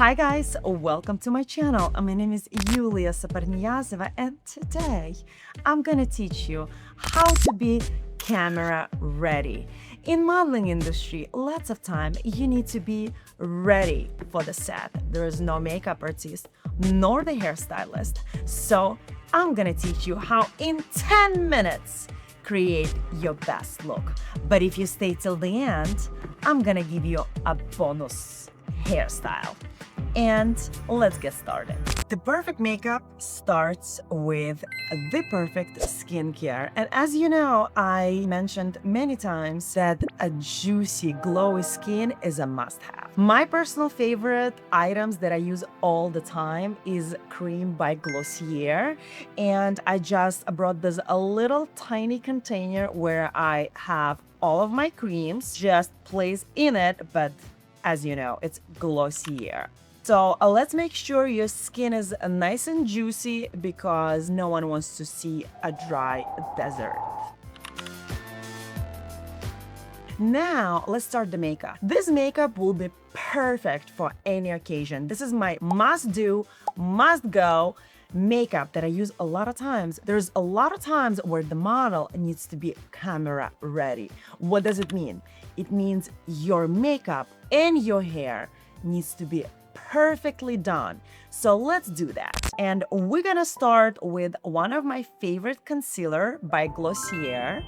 Hi guys, welcome to my channel. My name is Yulia and today I'm gonna teach you how to be camera ready. In modeling industry, lots of time you need to be ready for the set. There is no makeup artist nor the hairstylist. So I'm gonna teach you how in 10 minutes create your best look. But if you stay till the end, I'm gonna give you a bonus hairstyle. And let's get started. The perfect makeup starts with the perfect skincare. And as you know, I mentioned many times that a juicy, glowy skin is a must-have. My personal favorite items that I use all the time is cream by Glossier. And I just brought this a little tiny container where I have all of my creams just placed in it, but as you know, it's Glossier. So let's make sure your skin is nice and juicy because no one wants to see a dry desert. Now, let's start the makeup. This makeup will be perfect for any occasion. This is my must-do, must-go makeup that I use a lot of times. There's a lot of times where the model needs to be camera ready. What does it mean? It means your makeup and your hair needs to be perfectly done. So let's do that. And we're gonna start with one of my favorite concealer by Glossier.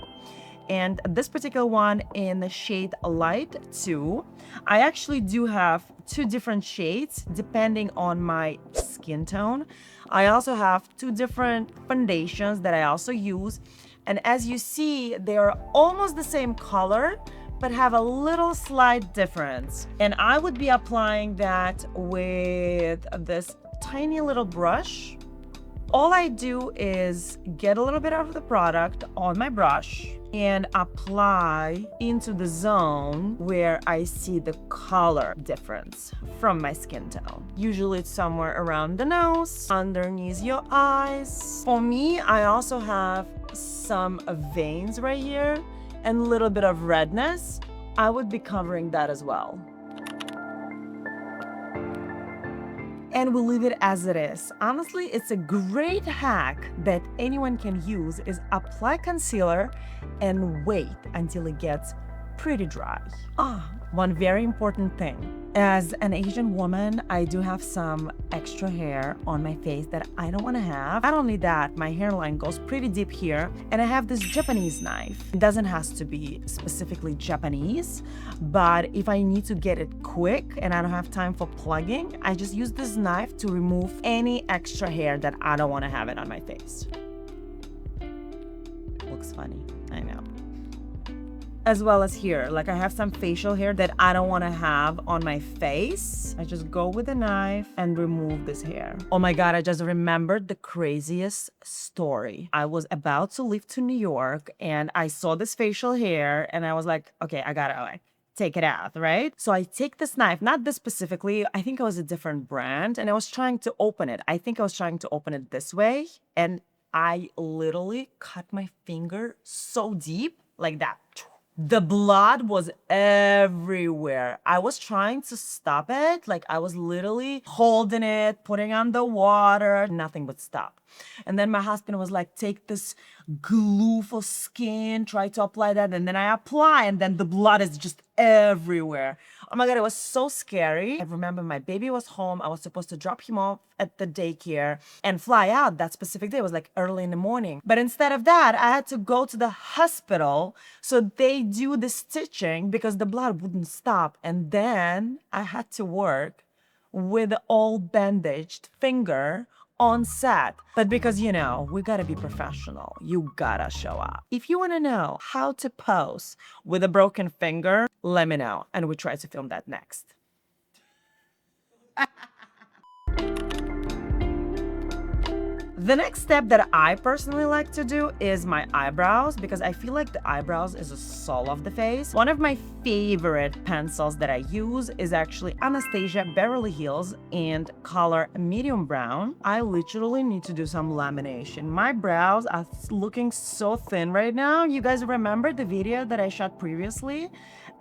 And this particular one in the shade Light 2. I actually do have two different shades depending on my skin tone. I also have two different foundations that I also use. And as you see, they are almost the same color, but have a little slight difference. And I would be applying that with this tiny little brush. All I do is get a little bit of the product on my brush and apply into the zone where I see the color difference from my skin tone. Usually it's somewhere around the nose, underneath your eyes. For me, I also have some veins right here and a little bit of redness. I would be covering that as well. And we'll leave it as it is. Honestly, it's a great hack that anyone can use is apply concealer and wait until it gets pretty dry. One very important thing. As an Asian woman, I do have some extra hair on my face that I don't want to have. Not only that, my hairline goes pretty deep here, and I have this Japanese knife. It doesn't have to be specifically Japanese, but if I need to get it quick and I don't have time for plugging, I just use this knife to remove any extra hair that I don't want to have it on my face. Looks funny, I know. As well as here, like I have some facial hair that I don't want to have on my face. I just go with a knife and remove this hair. Oh my God, I just remembered the craziest story. I was about to leave to New York and I saw this facial hair and I was like, okay, I gotta take it out, right? So I take this knife, not this specifically, I think it was a different brand, and I was trying to open it. I think I was trying to open it this way, and I literally cut my finger so deep, like that. The blood was everywhere. I was trying to stop it. Like I was literally holding it, putting on the water, nothing would stop. And then my husband was like, take this glue for skin, try to apply that. And then I apply and then the blood is just everywhere. Oh my God, it was so scary. I remember my baby was home. I was supposed to drop him off at the daycare and fly out that specific day. It was like early in the morning. But instead of that, I had to go to the hospital. So they do the stitching because the blood wouldn't stop. And then I had to work with the all bandaged finger on set. But because, you know, we gotta be professional. You gotta show up. If you wanna know how to pose with a broken finger, let me know. And we try to film that next. The next step that I personally like to do is my eyebrows, because I feel like the eyebrows is the soul of the face. One of my favorite pencils that I use is actually Anastasia Beverly Hills in color medium brown. I literally need to do some lamination. My brows are looking so thin right now. You guys remember the video that I shot previously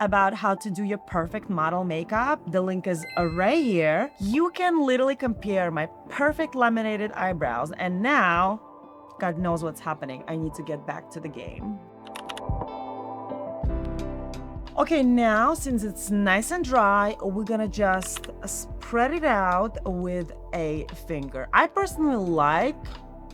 about how to do your perfect model makeup, the link is right here. You can literally compare my perfect laminated eyebrows, and now, God knows what's happening. I need to get back to the game. Okay, now since it's nice and dry, we're gonna just spread it out with a finger. I personally like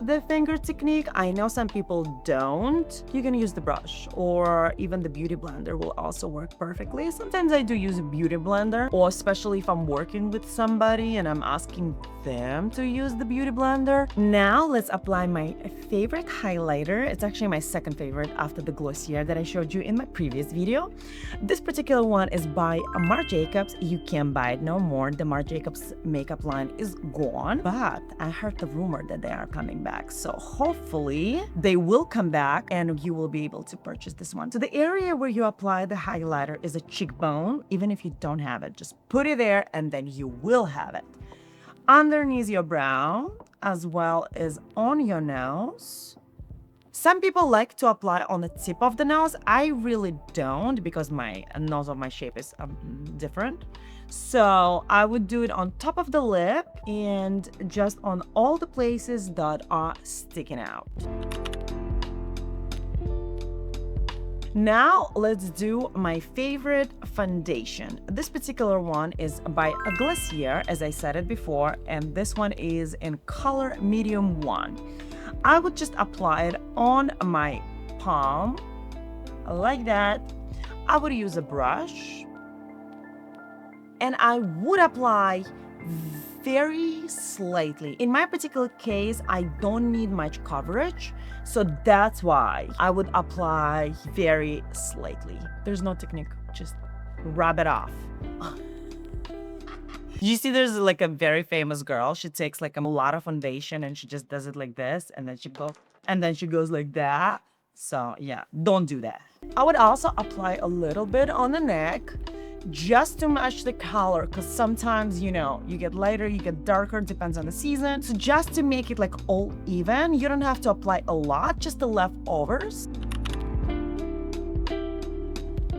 the finger technique. I know some people don't. You can use the brush, or even the beauty blender will also work perfectly. Sometimes I do use a beauty blender, or especially if I'm working with somebody and I'm asking them to use the beauty blender. Now let's apply my favorite highlighter. It's actually my second favorite after the Glossier that I showed you in my previous video. This particular one is by Marc Jacobs. You can't buy it no more. The Marc Jacobs makeup line is gone, but I heard the rumor that they are coming back. So hopefully they will come back and you will be able to purchase this one. So the area where you apply the highlighter is a cheekbone. Even if you don't have it, just put it there and then you will have it. Underneath your brow, as well as on your nose. Some people like to apply on the tip of the nose. I really don't, because my nose of my shape is different. So I would do it on top of the lip and just on all the places that are sticking out. Now let's do my favorite foundation. This particular one is by a Glossier, as I said it before, and this one is in color medium 1. I would just apply it on my palm like that. I would use a brush and I would apply very slightly. In my particular case, I don't need much coverage, so that's why I would apply very slightly. There's no technique, just rub it off. You see, there's like a very famous girl. She takes like a lot of foundation and she just does it like this, and then she goes like that. So yeah, don't do that. I would also apply a little bit on the neck just to match the color, because sometimes, you know, you get lighter, you get darker, depends on the season. So just to make it like all even, you don't have to apply a lot, just the leftovers.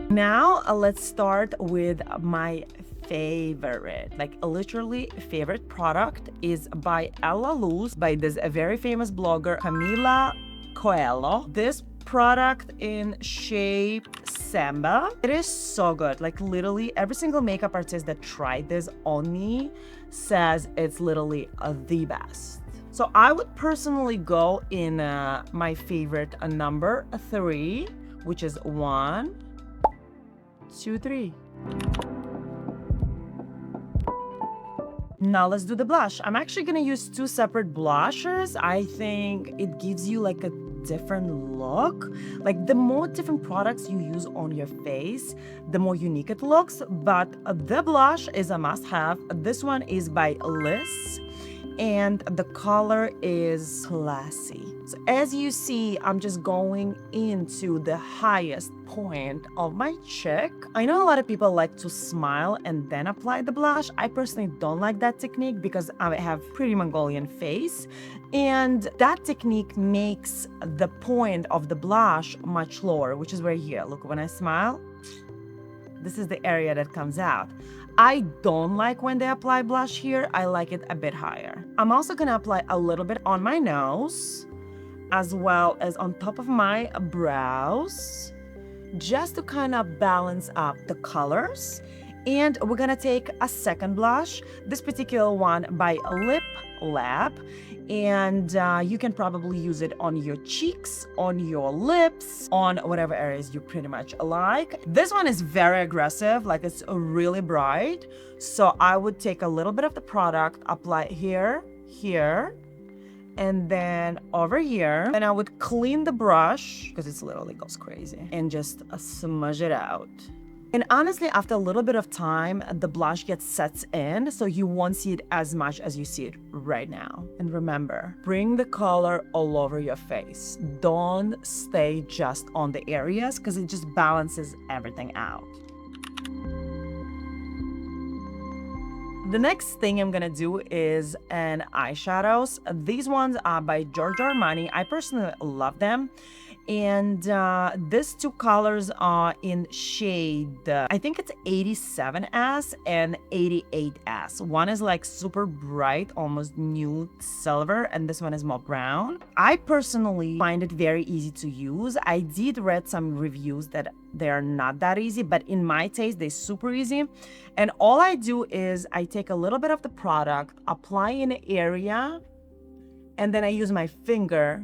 Now let's start with my favorite, like literally favorite product is by Ella Luz, by this very famous blogger Camila Coelho. This product in shape Samba. It is so good. Like literally every single makeup artist that tried this on me says it's literally the best. So I would personally go in my favorite number 3, which is 1, 2, 3. Now let's do the blush. I'm actually gonna use 2 separate blushers. I think it gives you like a different look. Like the more different products you use on your face, the more unique it looks. But the blush is a must-have. This one is by Liz, and the color is Classy. So as you see, I'm just going into the highest point of my cheek. I know a lot of people like to smile and then apply the blush. I personally don't like that technique because I have pretty Mongolian face, and that technique makes the point of the blush much lower, which is right here. Look, when I smile, this is the area that comes out. I don't like when they apply blush here. I like it a bit higher. I'm also gonna apply a little bit on my nose, as well as on top of my brows, just to kind of balance up the colors. And we're gonna take a second blush, this particular one by Lip Lab, and you can probably use it on your cheeks, on your lips, on whatever areas you pretty much like. This one is very aggressive, like it's really bright, so I would take a little bit of the product, apply here, here, and then over here. Then I would clean the brush, because it literally goes crazy, and just smudge it out. And honestly, after a little bit of time, the blush gets sets in, so you won't see it as much as you see it right now. And remember, bring the color all over your face. Don't stay just on the areas, because it just balances everything out. The next thing I'm gonna do is an eyeshadows. These ones are by Giorgio Armani. I personally love them. And these two colors are in shade, I think it's 87S and 88S. One is like super bright, almost nude silver, and this one is more brown. I personally find it very easy to use. I did read some reviews that they're not that easy, but in my taste, they're super easy. And all I do is I take a little bit of the product, apply in an area, and then I use my finger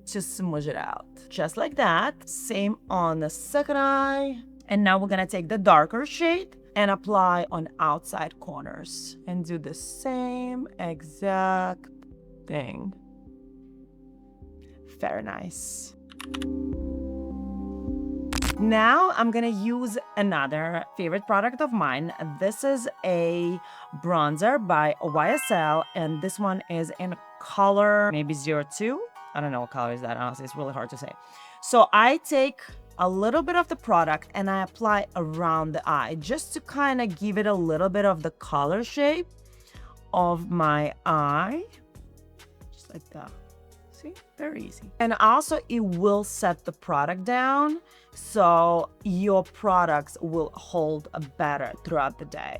to smudge it out. Just like that. Same on the second eye. And now we're gonna take the darker shade and apply on outside corners and do the same exact thing. Very nice. Now I'm gonna use another favorite product of mine. This is a bronzer by YSL, and this one is in color maybe 02. I don't know what color is that, honestly, it's really hard to say. So I take a little bit of the product and I apply around the eye just to kind of give it a little bit of the color shape of my eye. Just like that. See, very easy. And also it will set the product down so your products will hold better throughout the day.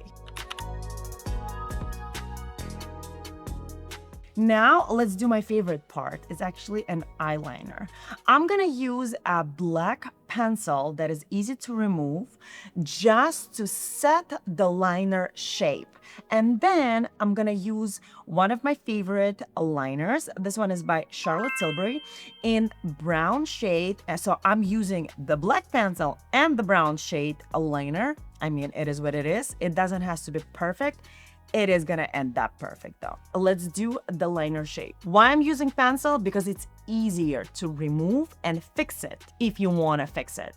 Now let's do my favorite part. It's actually an eyeliner. I'm gonna use a black pencil that is easy to remove just to set the liner shape. And then I'm gonna use one of my favorite liners. This one is by Charlotte Tilbury in brown shade. So I'm using the black pencil and the brown shade liner. I mean, it is what it is. It doesn't have to be perfect. It is gonna end up perfect though. Let's do the liner shape. Why I'm using pencil? Because it's easier to remove and fix it if you wanna fix it.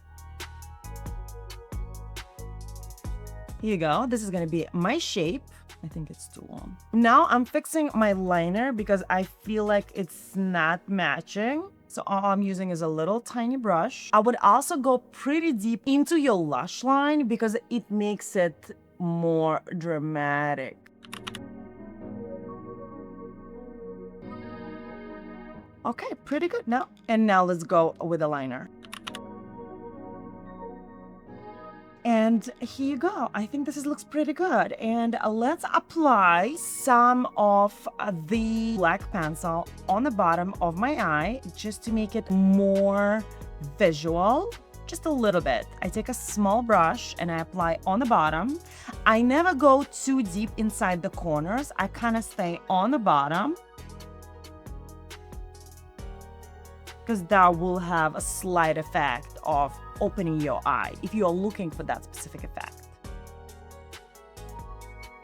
Here you go. This is gonna be my shape. I think it's too long. Now I'm fixing my liner because I feel like it's not matching. So all I'm using is a little tiny brush. I would also go pretty deep into your lash line because it makes it more dramatic. Okay, pretty good now. And now let's go with the liner. And here you go. I think this looks pretty good. And let's apply some of the black pencil on the bottom of my eye just to make it more visual. Just a little bit. I take a small brush and I apply on the bottom. I never go too deep inside the corners. I kind of stay on the bottom because that will have a slight effect of opening your eye if you're looking for that specific effect.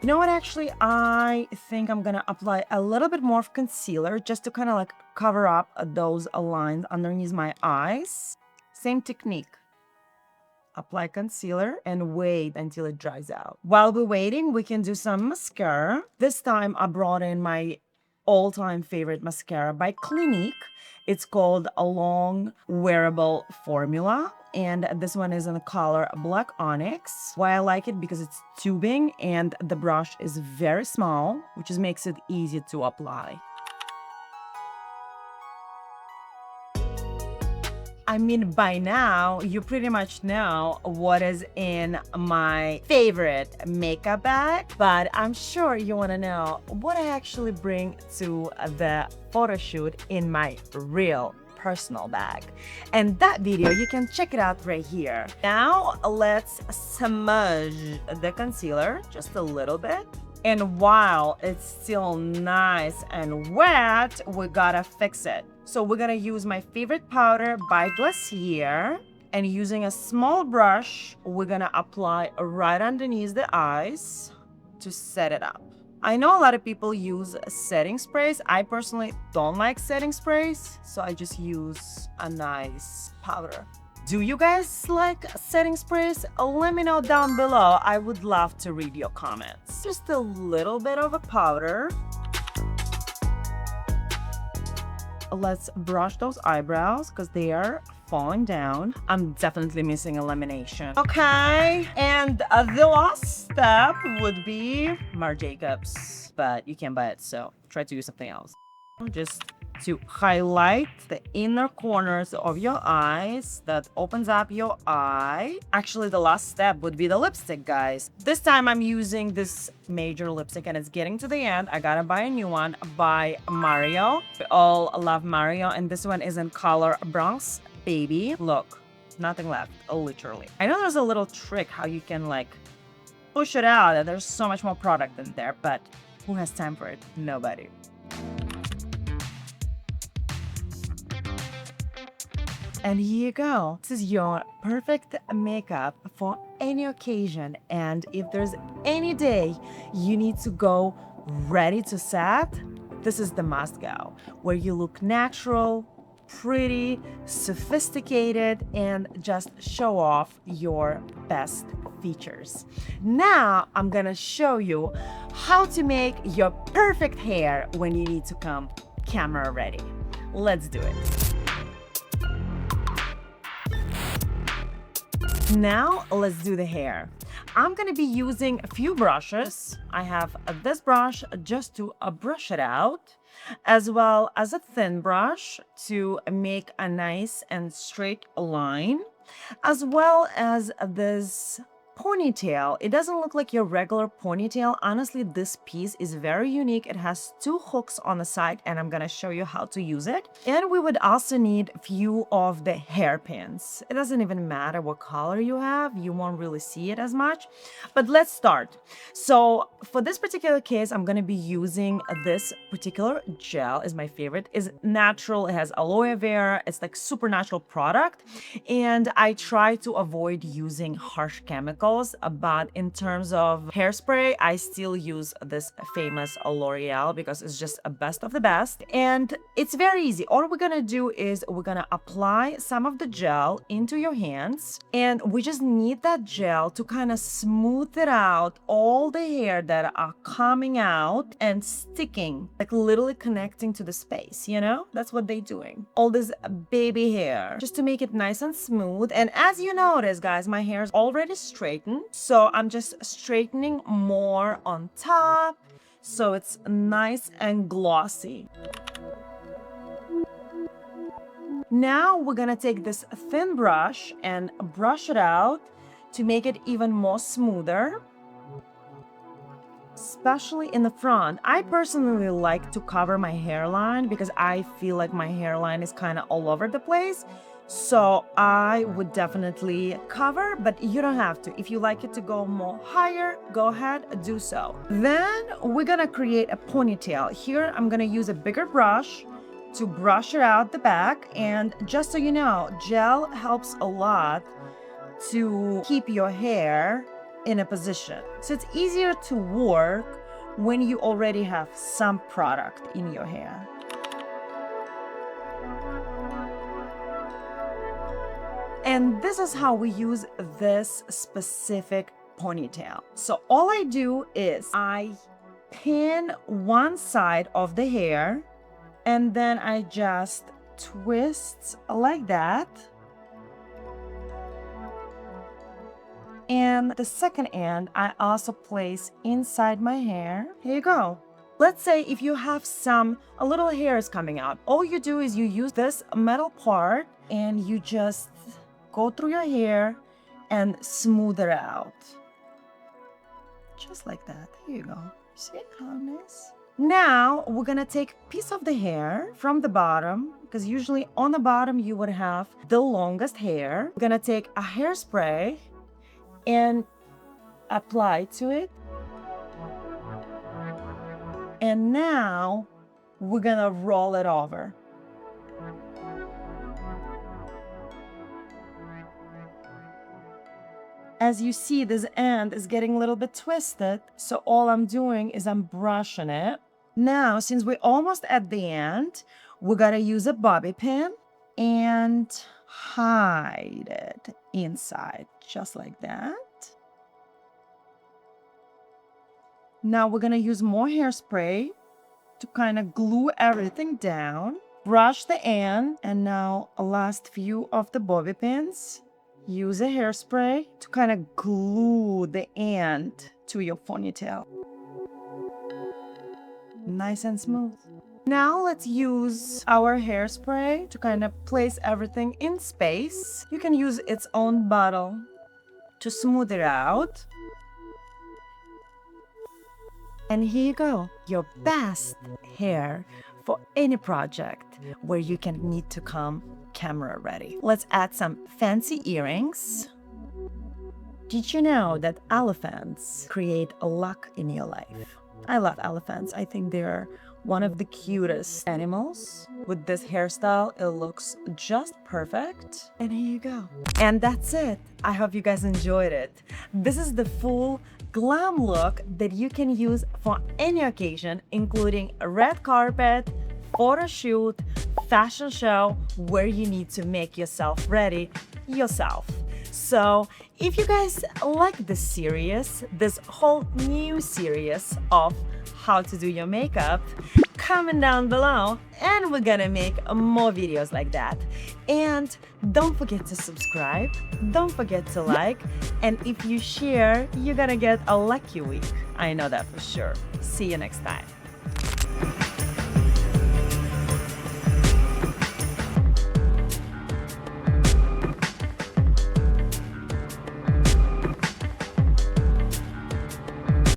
You know what, actually, I think I'm gonna apply a little bit more of concealer just to kind of like cover up those lines underneath my eyes. Same technique. Apply concealer and wait until it dries out. While we're waiting, we can do some mascara. This time I brought in my all-time favorite mascara by Clinique. It's called a long wearable formula. And this one is in the color Black Onyx. Why I like it? Because it's tubing and the brush is very small, which makes it easy to apply. I mean, by now, you pretty much know what is in my favorite makeup bag, but I'm sure you want to know what I actually bring to the photo shoot in my real personal bag. And that video, you can check it out right here. Now, let's smudge the concealer just a little bit. And while it's still nice and wet, we gotta fix it. So we're gonna use my favorite powder by Glossier, and using a small brush, we're gonna apply right underneath the eyes to set it up. I know a lot of people use setting sprays. I personally don't like setting sprays, so I just use a nice powder. Do you guys like setting sprays? Let me know down below. I would love to read your comments. Just a little bit of a powder. Let's brush those eyebrows because they are falling down. I'm definitely missing a lamination. Okay, and the last step would be Marc Jacobs, but you can't buy it, so try to use something else. Just to highlight the inner corners of your eyes. That opens up your eye. Actually, the last step would be the lipstick, guys. This time I'm using this major lipstick and it's getting to the end. I gotta buy a new one by Mario. We all love Mario, and this one is in color Bronx Baby. Look, nothing left, literally. I know there's a little trick how you can like push it out and there's so much more product in there, but who has time for it? Nobody. And here you go. This is your perfect makeup for any occasion. And if there's any day you need to go ready to set, this is the must go, where you look natural, pretty, sophisticated, and just show off your best features. Now I'm gonna show you how to make your perfect hair when you need to come camera ready. Let's do it. Now let's do the hair. I'm gonna be using a few brushes. I have this brush just to brush it out, as well as a thin brush to make a nice and straight line, as well as this ponytail. It doesn't look like your regular ponytail. Honestly, this piece is very unique. It has two hooks on the side, and I'm gonna show you how to use it. And we would also need a few of the hairpins. It doesn't even matter what color you have. You won't really see it as much. But let's start. So for this particular case, I'm gonna be using this particular gel. Is my favorite. Is natural. It has aloe vera. It's like super natural product. And I try to avoid using harsh chemicals. But in terms of hairspray, I still use this famous L'Oreal because it's just a best of the best. And it's very easy. All we're gonna do is we're gonna apply some of the gel into your hands, and we just need that gel to kind of smooth it out, all the hair that are coming out and sticking, like literally connecting to the space, you know? That's what they're doing. All this baby hair, just to make it nice and smooth. And as you notice, guys, my hair is already straight. So I'm just straightening more on top so it's nice and glossy. Now we're gonna take this thin brush and brush it out to make it even more smoother, especially in the front. I personally like to cover my hairline because I feel like my hairline is kind of all over the place. So I would definitely cover, but you don't have to. If you like it to go more higher, go ahead, do so. Then we're gonna create a ponytail. Here, I'm gonna use a bigger brush to brush it out the back. And just so you know, gel helps a lot to keep your hair in a position. So it's easier to work when you already have some product in your hair. And this is how we use this specific ponytail. So all I do is I pin one side of the hair and then I just twist like that. And the second end, I also place inside my hair. Here you go. Let's say if you have a little hairs coming out, all you do is you use this metal part and you just go through your hair and smooth it out. Just like that. There you go. See how nice? Now we're gonna take a piece of the hair from the bottom, because usually on the bottom you would have the longest hair. We're gonna take a hairspray and apply to it. And now we're gonna roll it over. As you see, this end is getting a little bit twisted. So all I'm doing is I'm brushing it. Now, since we're almost at the end, we're gonna use a bobby pin and hide it inside, just like that. Now we're gonna use more hairspray to kind of glue everything down. Brush the end, and now a last few of the bobby pins. Use a hairspray to kind of glue the end to your ponytail. Nice and smooth. Now let's use our hairspray to kind of place everything in space. You can use its own bottle to smooth it out. And here you go, your best hair for any project where you can need to come camera ready. Let's add some fancy earrings. Did you know that elephants create a luck in your life? I love elephants. I think they're one of the cutest animals. With this hairstyle, it looks just perfect. And here you go. And that's it. I hope you guys enjoyed it. This is the full glam look that you can use for any occasion, including a red carpet, photo shoot, fashion show, where you need to make yourself ready yourself. So if you guys like this series, this whole new series of how to do your makeup, comment down below and we're gonna make more videos like that. And don't forget to subscribe, don't forget to like, and if you share, you're gonna get a lucky week. I know that for sure. See you next time.